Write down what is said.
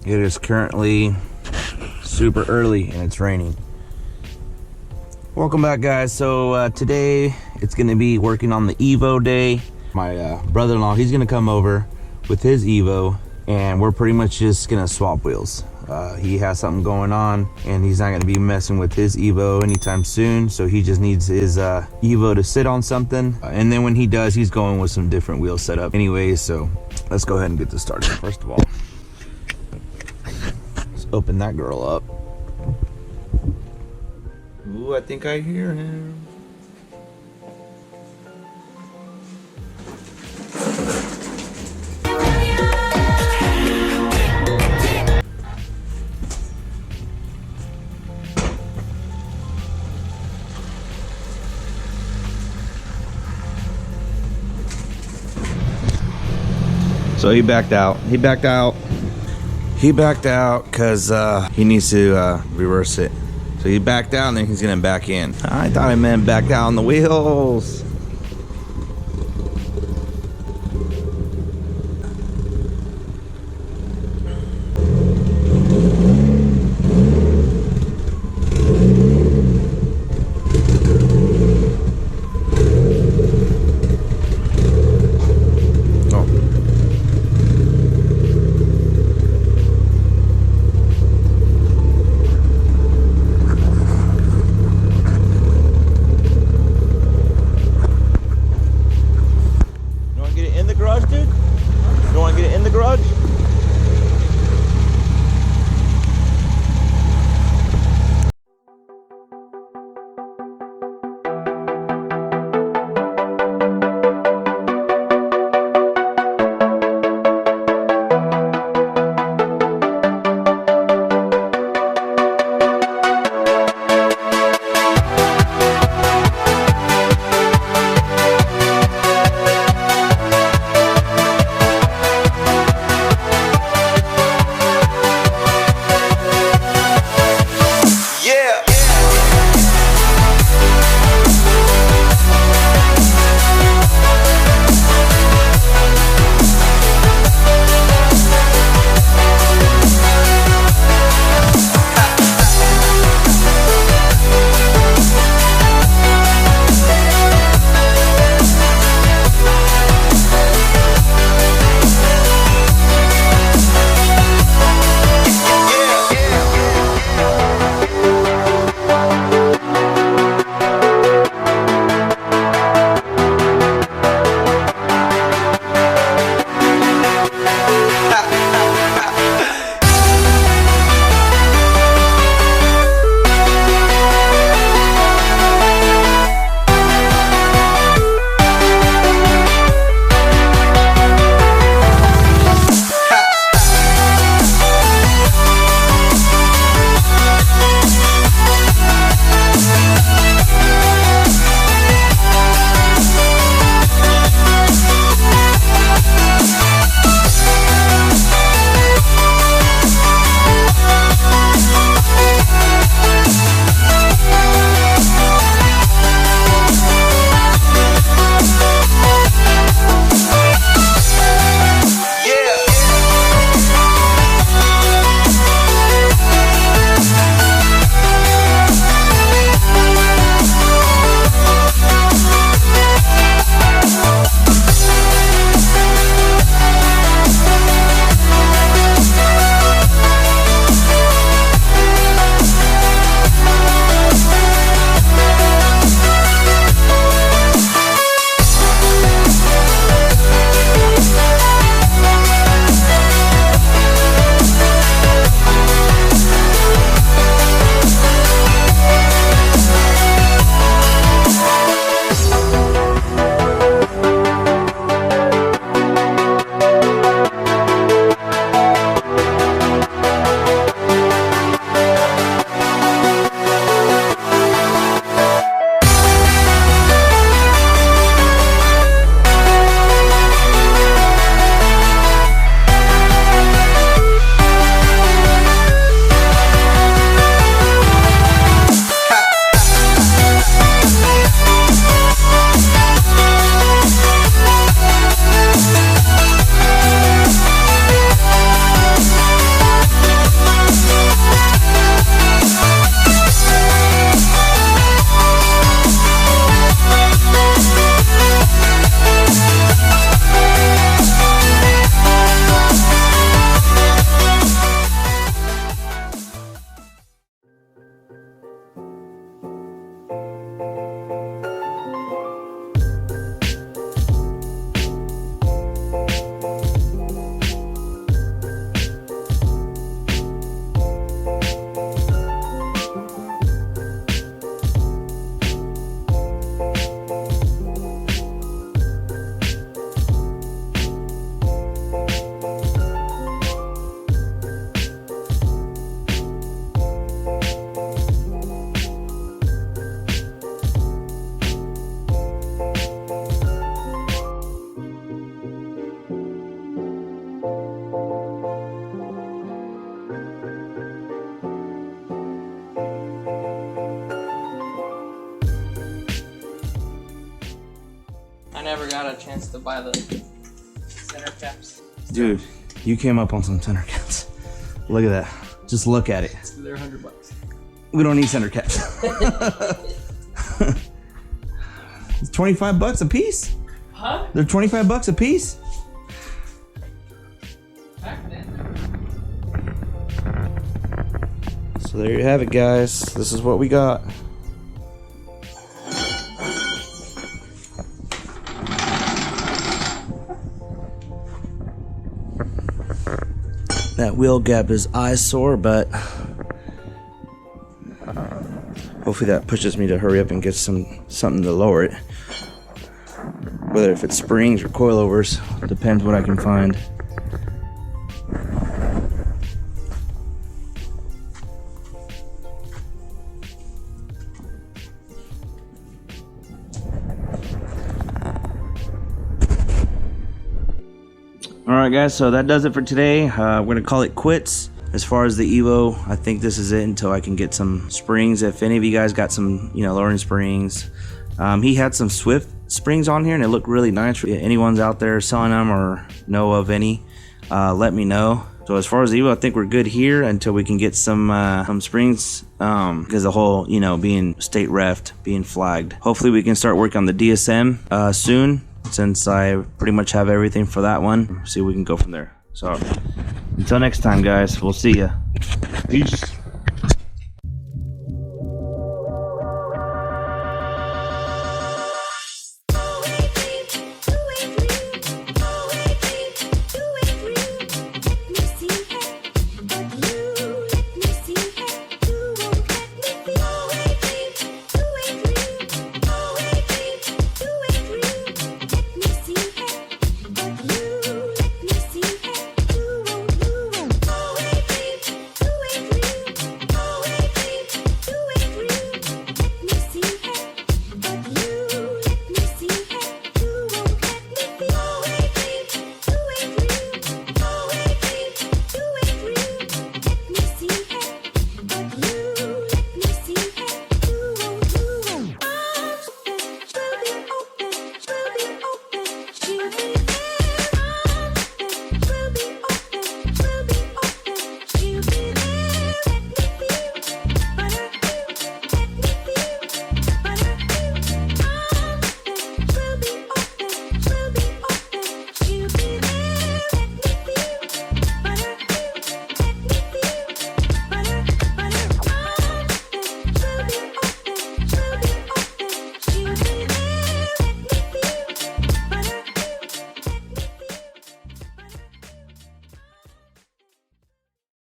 It is currently super early and it's raining. Welcome back, guys. So today it's gonna be working on the Evo day. My brother-in-law, he's gonna come over with his Evo and we're pretty much just gonna swap wheels. He has something going on and he's not gonna be messing with his Evo anytime soon, so he just needs his Evo to sit on something, and then when he does, he's going with some different wheel setup anyways. So let's go ahead and get this started. First of all, let's open that girl up. Ooh, I think I hear him. So he backed out. He backed out because he needs to reverse it. So he backed out and then he's gonna back in. I thought I meant back out on the wheels. never got a chance to buy the center caps. Dude, you came up on some center caps. Look at that. Just look at it. So they're $100. We don't need center caps. It's 25 bucks a piece? Huh? They're 25 bucks a piece? Back then. So there you have it, guys. This is what we got. That wheel gap is eyesore, but hopefully that pushes me to hurry up and get something to lower it. Whether if it's springs or coilovers, depends what I can find. Alright guys, so that does it for today. We're going to call it quits. As far as the Evo, I think this is it until I can get some springs. If any of you guys got some, lowering springs. He had some Swift springs on here and it looked really nice. If anyone's out there selling them or know of any, let me know. So as far as the Evo, I think we're good here until we can get some springs, because the whole, being state refed, being flagged. Hopefully we can start working on the DSM soon, since I pretty much have everything for that one. See if we can go from there. So until next time, guys, we'll see ya. Peace.